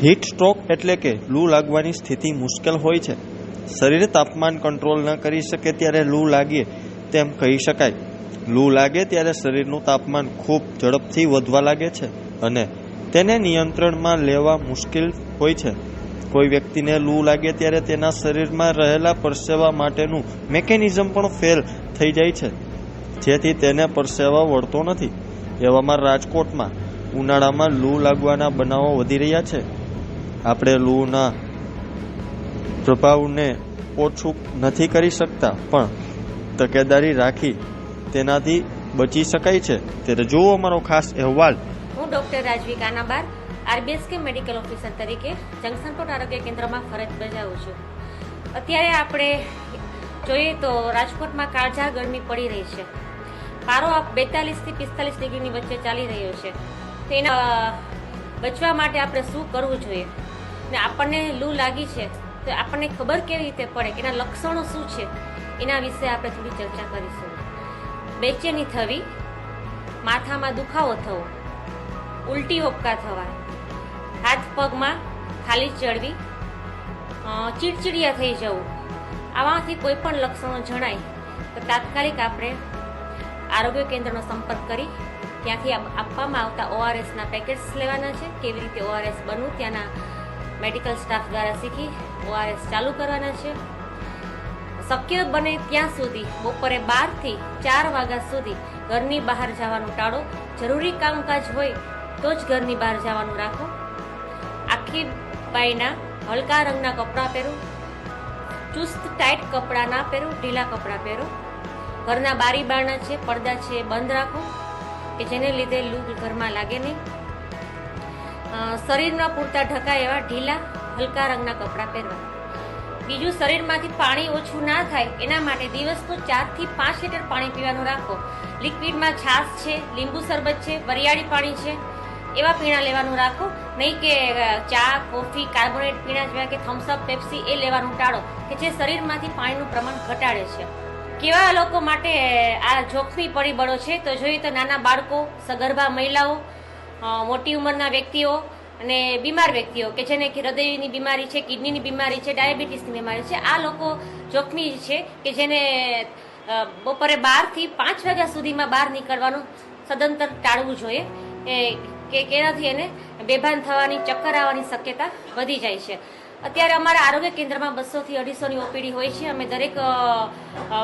Heat stroke એટલે કે લૂ લાગવાની સ્થિતિ મુશ્કેલ હોય છે. શરીર તાપમાન કંટ્રોલ ન કરી શકે ત્યારે લૂ લાગે તેમ કહી શકાય. લૂ લાગે ત્યારે શરીરનું તાપમાન ખૂબ ઝડપથી વધવા લાગે છે અને તેને નિયંત્રણમાં લેવા મુશ્કેલ હોય છે. કોઈ વ્યક્તિને લૂ લાગે ત્યારે તેના શરીરમાં રહેલા પરસેવા માટેનું મેકેનિઝમ પણ ફેલ થઈ જાય છે, જેથી તેને પરસેવા વળતો નથી. એવામાં રાજકોટમાં ઉનાળામાં લૂ લાગવાના બનાવો વધી રહ્યા છે. આપણે લૂના પ્રભાવને ઓછું નથી કરી શકતા, પણ તકેદારી રાખી તેનાથી બચી શકાય છે. ત્યારે જુઓ અમારો ખાસ અહેવાલ. હું ડોક્ટર રાજવી કાનાબાર, આરબીએસકે મેડિકલ ઓફિસર તરીકે જંકશનકોટ આરોગ્ય કેન્દ્રમાં ફરજ બજાવું છું. અત્યારે આપણે જોઈએ તો રાજકોટમાં કાળઝાળ ગરમી પડી રહી છે. પારો 42 થી 45 ડિગ્રીની વચ્ચે ચાલી રહ્યો છે. તેના બચવા માટે આપણે શું કરવું જોઈએ, ને આપણને લૂ લાગી છે તો આપણને ખબર કેવી રીતે પડે કે એના લક્ષણો શું છે, એના વિશે આપણે થોડી ચર્ચા કરીશું. બેચેની થવી, માથામાં દુખાવો થવો, ઉલટી ઓબકા થવા, હાથ પગમાં ખાલી ચડવી, ચીડચીડિયા થઈ જવું, આમાંથી કોઈ પણ લક્ષણો જણાય તો તાત્કાલિક આપણે આરોગ્ય કેન્દ્રનો સંપર્ક કરી ત્યાંથી આપવામાં આવતા ORSના પેકેટ્સ લેવાના છે. કેવી રીતે ORS બનવું ત્યાંના મેડિકલ સ્ટાફ દ્વારા શીખી ORS ચાલુ કરવાના છે. શક્ય બને ત્યાં સુધી બપોરે 12 થી 4 વાગ્યા સુધી ઘરની બહાર જવાનું ટાળો. જરૂરી કામકાજ હોય તો જ ઘરની બહાર જવાનું રાખો. આખી બાઈના હલકા રંગના કપડાં પહેરો. ચુસ્ત ટાઈટ કપડાં ના પહેરો, ઢીલા કપડાં પહેરો. ઘરના બારી બારણા છે, પડદા છે, બંધ રાખો કે જેને લીધે લૂ ઘરમાં લાગે નહીં. શરીરના પૂરતા ઢકાય એવા ઢીલા હલકા રંગના કપડાં પહેરવા. બીજું, શરીરમાંથી પાણી ઓછું ના થાય એના માટે દિવસનું 4 થી 5 લીટર પાણી પીવાનું રાખો. લિક્વિડમાં છાશ છે, લીંબુ શરબત છે, વરિયાળી પાણી છે, એવા પીણા લેવાનું રાખો. નહીં કે ચા, કોફી, કાર્બોનેટ પીણા જેવા કે થમ્સઅપ, પેપ્સી એ લેવાનું ટાળો કે જે શરીરમાંથી પાણીનું પ્રમાણ ઘટાડે છે. કેવા લોકો માટે આ જોખમી પરિબળો છે તો જોઈએ તો નાના બાળકો, સગર્ભા મહિલાઓ, મોટી ઉંમરના વ્યક્તિઓ અને બીમાર વ્યક્તિઓ કે જેને હૃદયની બીમારી છે, કિડનીની બીમારી છે, ડાયાબિટીસની બીમારી છે. આ લોકો જોખમી છે કે જેને બપોરે 12 થી 5 વાગ્યા સુધીમાં બહાર નીકળવાનું સદંતર ટાળવું જોઈએ કે એનાથી એને બેભાન થવાની, ચક્કર આવવાની શક્યતા વધી જાય છે. અત્યારે અમારા આરોગ્ય કેન્દ્રમાં 200 થી 250ની OPD હોય છે. અમે દરેક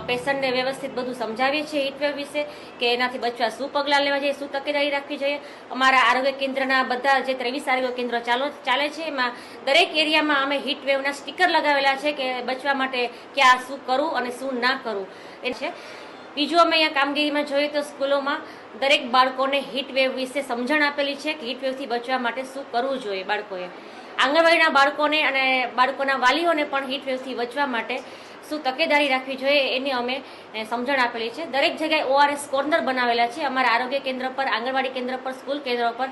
પેશન્ટને વ્યવસ્થિત બધું સમજાવીએ છીએ હીટવેવ વિશે, કે એનાથી બચવા શું પગલાં લેવા જોઈએ, શું તકેદારી રાખવી જોઈએ. અમારા આરોગ્ય કેન્દ્રના બધા જે 23 આરોગ્ય કેન્દ્રો ચાલે છે એમાં દરેક એરિયામાં અમે હીટવેવના સ્ટીકર લગાવેલા છે કે બચવા માટે ક્યાં શું કરવું અને શું ના કરવું એ છે. બીજું, અમે અહીંયા કામગીરીમાં જોઈએ તો સ્કૂલોમાં દરેક બાળકોને હીટવેવ વિશે સમજણ આપેલી છે કે હીટવેવથી બચવા માટે શું કરવું જોઈએ. બાળકોએ, આંગણવાડીના બાળકોને અને બાળકોના વાલીઓને પણ હીટવેવથી બચવા માટે શું તકેદારી રાખવી જોઈએ એની અમે સમજણ આપેલી છે. દરેક જગ્યાએ ORS કોર્નર બનાવેલા છે. અમારા આરોગ્ય કેન્દ્ર પર, આંગણવાડી કેન્દ્ર પર, સ્કૂલ કેન્દ્ર પર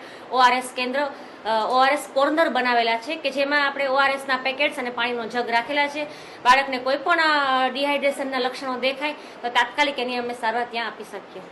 ORS કોર્નર બનાવેલા છે કે જેમાં આપણે ORSના પેકેટ્સ અને પાણીનો જગ રાખેલા છે. બાળકને કોઈ પણ ડિહાઇડ્રેશનના લક્ષણો દેખાય તો તાત્કાલિક એની અમે સારવાર ત્યાં આપી શકીએ.